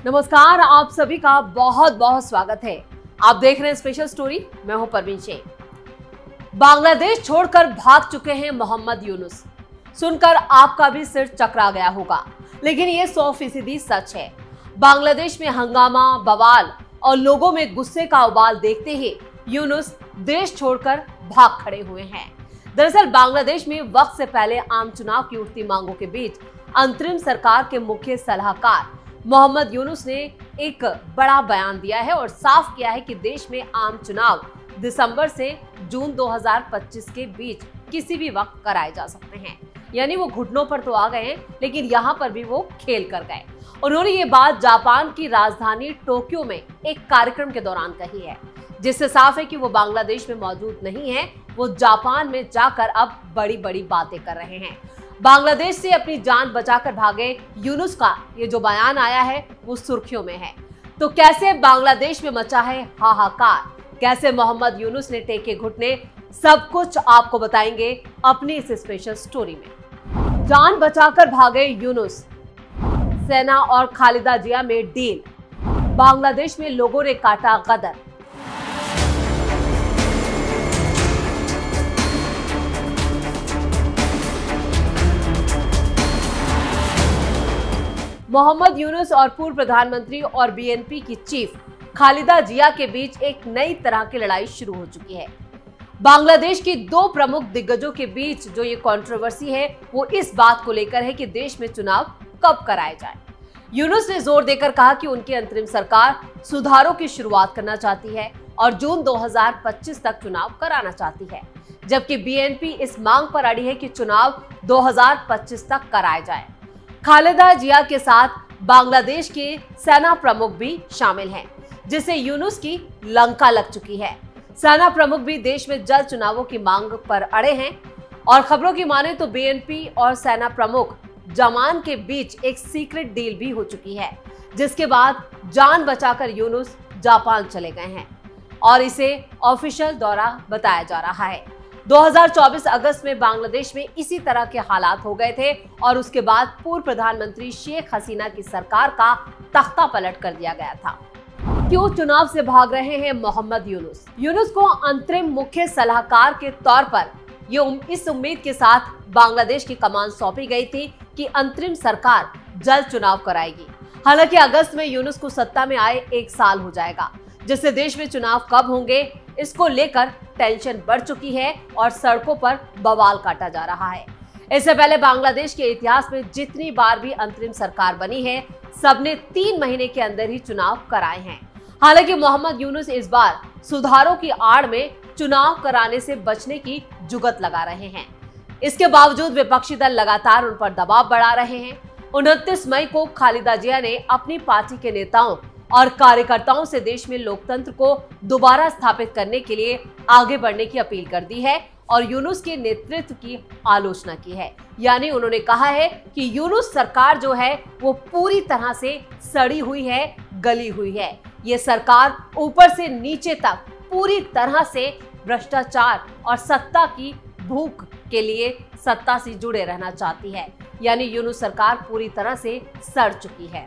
नमस्कार, आप सभी का बहुत बहुत स्वागत है। आप देख रहे हैं स्पेशल स्टोरी। मैं हूं परवीन शेख। बांग्लादेश छोड़कर भाग चुके हैं मोहम्मद यूनुस। सुनकर आपका भी सिर चकरा गया होगा, लेकिन ये 100% सच है। बांग्लादेश में हंगामा, बवाल और लोगों में गुस्से का उबाल देखते ही यूनुस देश छोड़कर भाग खड़े हुए हैं। दरअसल बांग्लादेश में वक्त से पहले आम चुनाव की उठती मांगों के बीच अंतरिम सरकार के मुख्य सलाहकार मोहम्मद यूनुस ने एक बड़ा बयान दिया है और साफ किया है कि देश में आम चुनाव दिसंबर से जून 2025 के बीच किसी भी वक्त कराए जा सकते हैं। यानी वो घुटनों पर तो आ गए हैं, लेकिन यहाँ पर भी वो खेल कर गए। उन्होंने ये बात जापान की राजधानी टोक्यो में एक कार्यक्रम के दौरान कही है, जिससे साफ है कि वो बांग्लादेश में मौजूद नहीं है। वो जापान में जाकर अब बड़ी बड़ी बातें कर रहे हैं। बांग्लादेश से अपनी जान बचाकर भागे यूनुस का ये जो बयान आया है वो सुर्खियों में है। तो कैसे बांग्लादेश में मचा है हाहाकार, कैसे मोहम्मद यूनुस ने टेके घुटने, सब कुछ आपको बताएंगे अपनी इस स्पेशल स्टोरी में। जान बचाकर भागे यूनुस, सेना और खालिदा जिया में डील, बांग्लादेश में लोगों ने काटा गदर। मोहम्मद यूनुस और पूर्व प्रधानमंत्री और बीएनपी की चीफ खालिदा जिया के बीच एक नई तरह की लड़ाई शुरू हो चुकी है। बांग्लादेश की दो प्रमुख दिग्गजों के बीच जो ये कंट्रोवर्सी है वो इस बात को लेकर है कि देश में चुनाव कब कराए जाए। यूनुस ने जोर देकर कहा कि उनकी अंतरिम सरकार सुधारों की शुरुआत करना चाहती है और जून 2025 तक चुनाव कराना चाहती है, जबकि बीएनपी इस मांग पर अड़ी है कि चुनाव 2025 तक कराए जाए। खालिदा जिया के साथ बांग्लादेश के सेना प्रमुख भी शामिल हैं, जिससे यूनुस की लंका लग चुकी है। सेना प्रमुख भी देश में जल्द चुनावों की मांग पर अड़े हैं और खबरों की माने तो बीएनपी और सेना प्रमुख जमान के बीच एक सीक्रेट डील भी हो चुकी है, जिसके बाद जान बचाकर यूनुस जापान चले गए हैं और इसे ऑफिशियल दौरा बताया जा रहा है। 2024 अगस्त में बांग्लादेश में इसी तरह के हालात हो गए थे और उसके बाद पूर्व प्रधानमंत्री शेख हसीना की सरकार का तख्ता पलट कर दिया गया था। क्यों चुनाव से भाग रहे हैं मोहम्मद यूनुस? यूनुस को अंतरिम मुख्य सलाहकार के तौर पर इस उम्मीद के साथ बांग्लादेश की कमान सौंपी गई थी कि अंतरिम सरकार जल्द चुनाव कराएगी। हालांकि अगस्त में यूनुस को सत्ता में आए 1 साल हो जाएगा, जिससे देश में चुनाव कब होंगे इसको लेकर टेंशन बढ़ चुकी है और सड़कों पर बवाल काटा जा रहा है। इससे पहले बांग्लादेश के इतिहास में जितनी बार भी अंतरिम सरकार बनी है, सबने 3 महीने के अंदर ही चुनाव कराए हैं। हालांकि मोहम्मद यूनुस इस बार सुधारों की आड़ में चुनाव कराने से बचने की जुगत लगा रहे हैं। इसके बावजूद विपक्षी दल लगातार उन पर दबाव बढ़ा रहे हैं। 29 मई को खालिदा जिया ने अपनी पार्टी के नेताओं और कार्यकर्ताओं से देश में लोकतंत्र को दोबारा स्थापित करने के लिए आगे बढ़ने की अपील कर दी है और यूनुस के नेतृत्व की आलोचना की है। यानी उन्होंने कहा है कि यूनुस सरकार जो है वो पूरी तरह से सड़ी हुई है, गली हुई है। ये सरकार ऊपर से नीचे तक पूरी तरह से भ्रष्टाचार और सत्ता की भूख के लिए सत्ता से जुड़े रहना चाहती है। यानी यूनुस सरकार पूरी तरह से सड़ चुकी है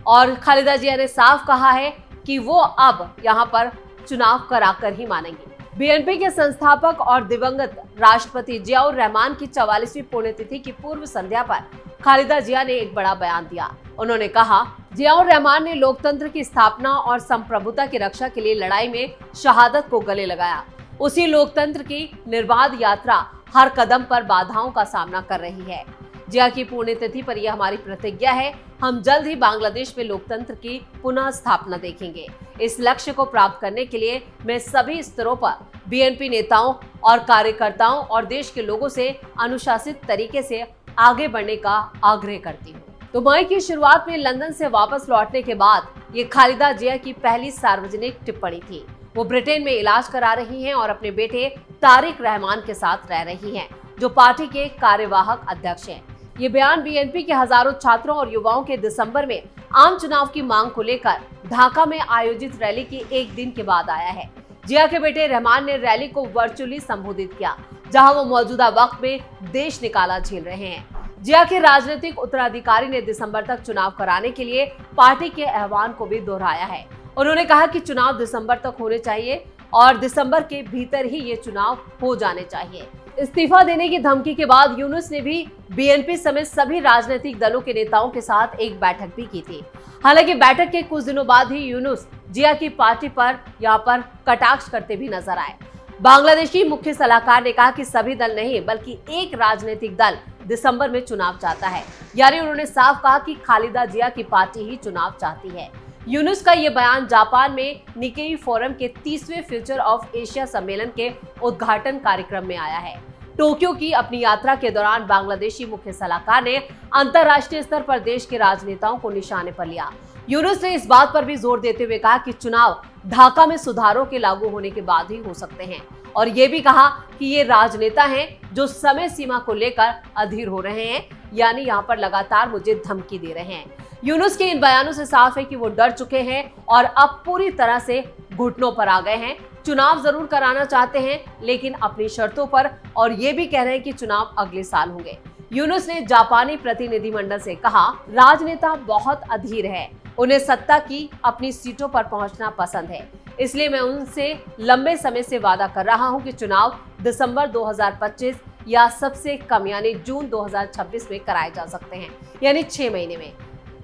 और खालिदा जिया ने साफ कहा है कि वो अब यहाँ पर चुनाव कराकर ही मानेंगे। बीएनपी के संस्थापक और दिवंगत राष्ट्रपति जियाउर रहमान की 44वीं पुण्यतिथि की पूर्व संध्या पर खालिदा जिया ने एक बड़ा बयान दिया। उन्होंने कहा, जियाउर रहमान ने लोकतंत्र की स्थापना और संप्रभुता की रक्षा के लिए लड़ाई में शहादत को गले लगाया। उसी लोकतंत्र की निर्बाध यात्रा हर कदम पर बाधाओं का सामना कर रही है। जिया की पुण्यतिथि पर यह हमारी प्रतिज्ञा है, हम जल्द ही बांग्लादेश में लोकतंत्र की पुनः स्थापना देखेंगे। इस लक्ष्य को प्राप्त करने के लिए मैं सभी स्तरों पर बीएनपी नेताओं और कार्यकर्ताओं और देश के लोगों से अनुशासित तरीके से आगे बढ़ने का आग्रह करती हूँ। तो मई की शुरुआत में लंदन से वापस लौटने के बाद ये खालिदा जिया की पहली सार्वजनिक टिप्पणी थी। वो ब्रिटेन में इलाज करा रही हैं और अपने बेटे तारिक रहमान के साथ रह रही हैं, जो पार्टी के कार्यवाहक अध्यक्ष हैं। ये बयान बीएनपी के हजारों छात्रों और युवाओं के दिसंबर में आम चुनाव की मांग को लेकर ढाका में आयोजित रैली के एक दिन के बाद आया है। जिया के बेटे रहमान ने रैली को वर्चुअली संबोधित किया, जहां वो मौजूदा वक्त में देश निकाला झेल रहे हैं। जिया के राजनीतिक उत्तराधिकारी ने दिसंबर तक चुनाव कराने के लिए पार्टी के आह्वान को भी दोहराया है। उन्होंने कहा कि चुनाव दिसंबर तक होने चाहिए और दिसंबर के भीतर ही ये चुनाव हो जाने चाहिए। इस्तीफा देने की धमकी के बाद यूनुस ने भी बीएनपी समेत सभी राजनीतिक दलों के नेताओं के साथ एक बैठक भी की थी। हालांकि बैठक के कुछ दिनों बाद ही यूनुस जिया की पार्टी पर यहाँ पर कटाक्ष करते भी नजर आए। बांग्लादेश की मुख्य सलाहकार ने कहा कि सभी दल नहीं बल्कि एक राजनीतिक दल दिसंबर में चुनाव चाहता है। यानी उन्होंने साफ कहा कि खालिदा जिया की पार्टी ही चुनाव चाहती है। यूनुस का ये बयान जापान में निकेई फोरम के 30वें फ्यूचर ऑफ एशिया सम्मेलन के उद्घाटन कार्यक्रम में आया है। टोक्यो की अपनी यात्रा के दौरान बांग्लादेशी मुख्य सलाहकार ने अंतर्राष्ट्रीय स्तर पर देश के राजनेताओं को निशाने पर लिया। यूनुस ने इस बात पर भी जोर देते हुए कहा कि चुनाव ढाका में सुधारों के लागू होने के बाद ही हो सकते हैं और ये भी कहा कि ये राजनेता हैं जो समय सीमा को लेकर अधीर हो रहे हैं, यानी यहाँ पर लगातार मुझे धमकी दे रहे हैं। यूनुस के इन बयानों से साफ है कि वो डर चुके हैं और अब पूरी तरह से घुटनों पर आ गए हैं। चुनाव जरूर कराना चाहते हैं लेकिन अपनी शर्तों पर, और ये भी कह रहे हैं कि चुनाव अगले साल होंगे। यूनुस ने जापानी प्रतिनिधिमंडल से कहा, राजनेता बहुत अधीर है, उन्हें सत्ता की अपनी सीटों पर पहुंचना पसंद है, इसलिए मैं उनसे लंबे समय से वादा कर रहा हूं कि चुनाव दिसंबर 2025 या सबसे कम यानी जून 2026 में कराए जा सकते हैं, यानी 6 महीने में।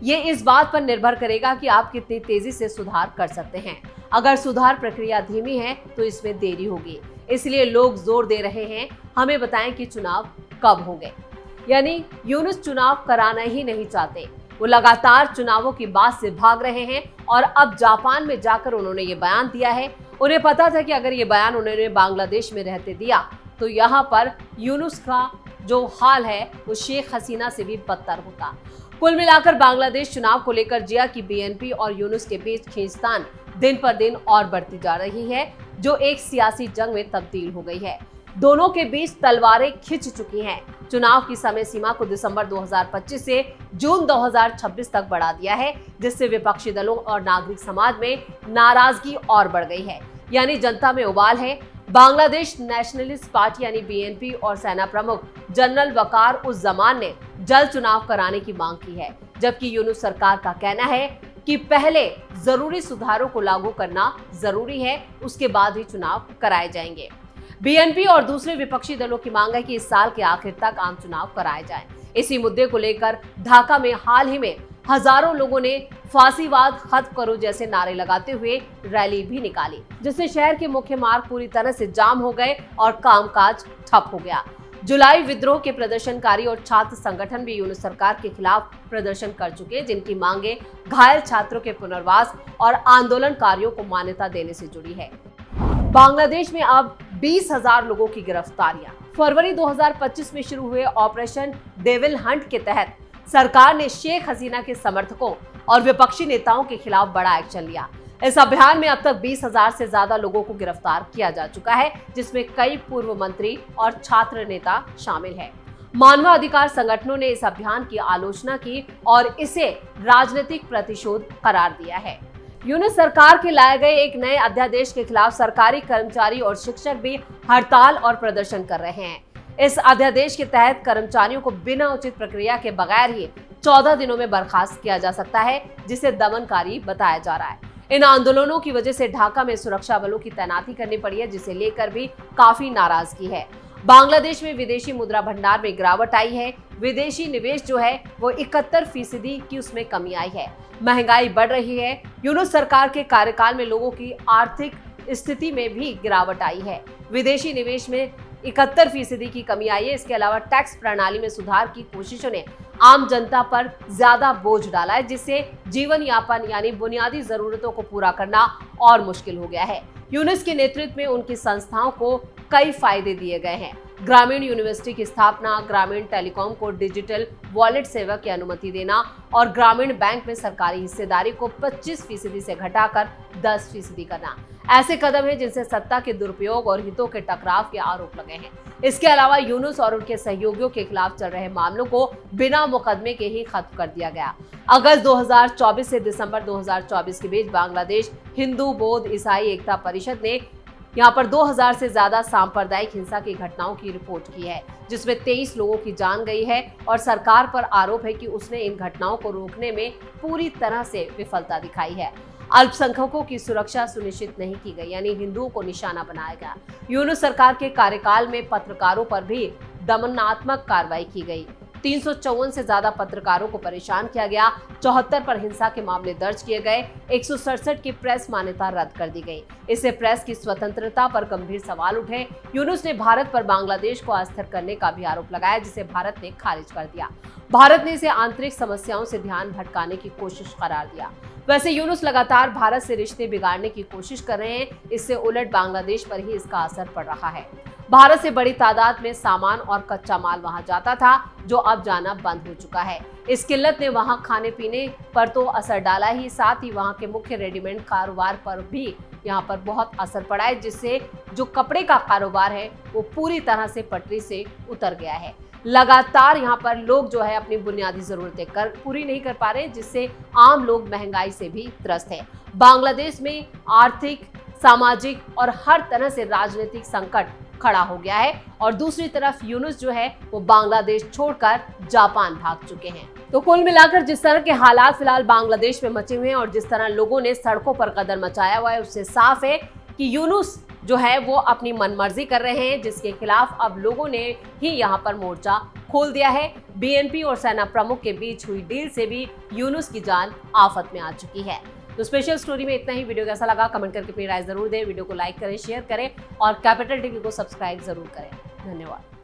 ये इस बात पर निर्भर करेगा कि आप कितनी तेजी से सुधार कर सकते हैं। अगर सुधार प्रक्रिया धीमी है तो इसमें देरी होगी, इसलिए लोग जोर दे रहे हैं हमें बताएं कि चुनाव कब होंगे। यानी यूनुस चुनाव कराना ही नहीं चाहते, वो लगातार चुनावों की बात से भाग रहे हैं और अब जापान में जाकर उन्होंने ये बयान दिया है। उन्हें पता था कि अगर ये बयान उन्होंने बांग्लादेश में रहते दिया तो यहाँ पर यूनुस का जो हाल है वो शेख हसीना से भी बदतर होता। कुल मिलाकर बांग्लादेश चुनाव को लेकर जिया की बीएनपी और यूनुस के बीच खींचतान दिन पर दिन और बढ़ती जा रही है, जो एक सियासी जंग में तब्दील हो गई है। दोनों के बीच तलवारें खिंच चुकी हैं। चुनाव की समय सीमा को दिसंबर 2025 से जून 2026 तक बढ़ा दिया है, जिससे विपक्षी दलों और नागरिक समाज में नाराजगी और बढ़ गई है, यानी जनता में उबाल है। बांग्लादेश नेशनलिस्ट पार्टी यानी बीएनपी और सेना प्रमुख जनरल वकार उस जमान ने जल्द चुनाव कराने की मांग की है, जबकि यूनुस सरकार का कहना है कि पहले जरूरी सुधारों को लागू करना जरूरी है, उसके बाद ही चुनाव कराए जाएंगे। बीएनपी और दूसरे विपक्षी दलों की मांग है कि इस साल के आखिर तक आम चुनाव कराए जाएं। इसी मुद्दे को लेकर ढाका में हाल ही में हजारों लोगों ने फांसीवाद खत्म करो जैसे नारे लगाते हुए रैली भी निकाली, जिससे शहर के मुख्य मार्ग पूरी तरह से जाम हो गए और कामकाज ठप हो गया। जुलाई विद्रोह के प्रदर्शनकारी और छात्र संगठन भी यूनुस सरकार के खिलाफ प्रदर्शन कर चुके, जिनकी मांगे घायल छात्रों के पुनर्वास और आंदोलनकारियों को मान्यता देने से जुड़ी है। बांग्लादेश में अब 20,000 लोगों की गिरफ्तारियां। फरवरी 2025 में शुरू हुए ऑपरेशन डेविल हंट के तहत सरकार ने शेख हसीना के समर्थकों और विपक्षी नेताओं के खिलाफ बड़ा एक्शन लिया। इस अभियान में अब तक 20,000 से ज्यादा लोगों को गिरफ्तार किया जा चुका है, जिसमें कई पूर्व मंत्री और छात्र नेता शामिल हैं। मानवाधिकार संगठनों ने इस अभियान की आलोचना की और इसे राजनीतिक प्रतिशोध करार दिया है। यूनुस सरकार के लाए गए एक नए अध्यादेश के खिलाफ सरकारी कर्मचारी और शिक्षक भी हड़ताल और प्रदर्शन कर रहे हैं। इस अध्यादेश के तहत कर्मचारियों को बिना उचित प्रक्रिया के बगैर ही 14 दिनों में बर्खास्त किया जा सकता है, जिसे दमनकारी बताया जा रहा है। इन आंदोलनों की वजह से ढाका में सुरक्षा बलों की तैनाती करनी पड़ी है, जिसे लेकर भी काफी नाराजगी है। बांग्लादेश में विदेशी मुद्रा भंडार में गिरावट आई है। विदेशी निवेश जो है वो 71% की उसमें कमी आई है। महंगाई बढ़ रही है। यूनुस सरकार के कार्यकाल में लोगों की आर्थिक स्थिति में भी गिरावट आई है। विदेशी निवेश में 71% की कमी आई है। इसके अलावा टैक्स प्रणाली में सुधार की कोशिशों ने आम जनता पर ज्यादा बोझ डाला है, जिससे जीवन यापन यानी बुनियादी जरूरतों को पूरा करना और मुश्किल हो गया है। यूनुस के नेतृत्व में उनकी संस्थाओं को कई फायदे दिए गए हैं। ग्रामीण यूनिवर्सिटी की स्थापना, ग्रामीण टेलीकॉम को डिजिटल वॉलेट सेवा की अनुमति देना और ग्रामीण बैंक में सरकारी हिस्सेदारी को 25% से घटाकर 10% करना ऐसे कदम हैं जिनसे सत्ता के दुरुपयोग और हितों के टकराव के आरोप लगे हैं। इसके अलावा यूनुस और उनके सहयोगियों के खिलाफ चल रहे मामलों को बिना मुकदमे के ही खत्म कर दिया गया। अगस्त 2024 से दिसंबर 2024 के बीच बांग्लादेश हिंदू बौद्ध ईसाई एकता परिषद ने यहाँ पर 2000 से ज्यादा सांप्रदायिक हिंसा की घटनाओं की रिपोर्ट की है, जिसमें 23 लोगों की जान गई है और सरकार पर आरोप है कि उसने इन घटनाओं को रोकने में पूरी तरह से विफलता दिखाई है। अल्पसंख्यकों की सुरक्षा सुनिश्चित नहीं की गई, यानी हिंदुओं को निशाना बनाया गया। यूनुस सरकार के कार्यकाल में पत्रकारों पर भी दमनात्मक कार्रवाई की गई। 354 से ज्यादा पत्रकारों को परेशान किया गया। 74 पर हिंसा के मामले दर्ज किए गए। 167 की प्रेस मान्यता रद्द कर दी गई। इससे प्रेस की स्वतंत्रता पर गंभीर सवाल उठे। यूनुस ने भारत पर बांग्लादेश को अस्थिर करने का भी आरोप लगाया, जिसे भारत ने खारिज कर दिया। भारत ने इसे आंतरिक समस्याओं से ध्यान भटकाने की कोशिश करार दिया। वैसे यूनुस लगातार भारत से रिश्ते बिगाड़ने की कोशिश कर रहे हैं। इससे उलट बांग्लादेश पर ही इसका असर पड़ रहा है। भारत से बड़ी तादाद में सामान और कच्चा माल वहां जाता था, जो अब जाना बंद हो चुका है। इस किल्लत ने वहां खाने पीने पर तो असर डाला ही, साथ ही वहां के मुख्य रेडीमेड कारोबार पर भी यहाँ पर बहुत असर पड़ा है, जिससे जो कपड़े का कारोबार है वो पूरी तरह से पटरी से उतर गया है। लगातार यहाँ पर लोग जो है अपनी बुनियादी जरूरतें पूरी नहीं कर पा रहे, जिससे आम लोग महंगाई से भी त्रस्त है। बांग्लादेश में आर्थिक, सामाजिक और हर तरह से राजनीतिक संकट खड़ा हो गया है और दूसरी तरफ यूनुस जो है वो बांग्लादेश छोड़कर जापान भाग चुके हैं। तो कुल मिलाकर जिस तरह के हालात फिलहाल बांग्लादेश में मचे हुए हैं और जिस तरह लोगों ने सड़कों पर कदम मचाया हुआ है, उससे साफ है कि यूनुस जो है वो अपनी मनमर्जी कर रहे हैं, जिसके खिलाफ अब लोगों ने ही यहाँ पर मोर्चा खोल दिया है। बीएनपी और सेना प्रमुख के बीच हुई डील से भी यूनुस की जान आफत में आ चुकी है। तो स्पेशल स्टोरी में इतना ही। वीडियो कैसा लगा कमेंट करके अपनी राय जरूर दें। वीडियो को लाइक करें, शेयर करें और कैपिटल टीवी को सब्सक्राइब जरूर करें। धन्यवाद।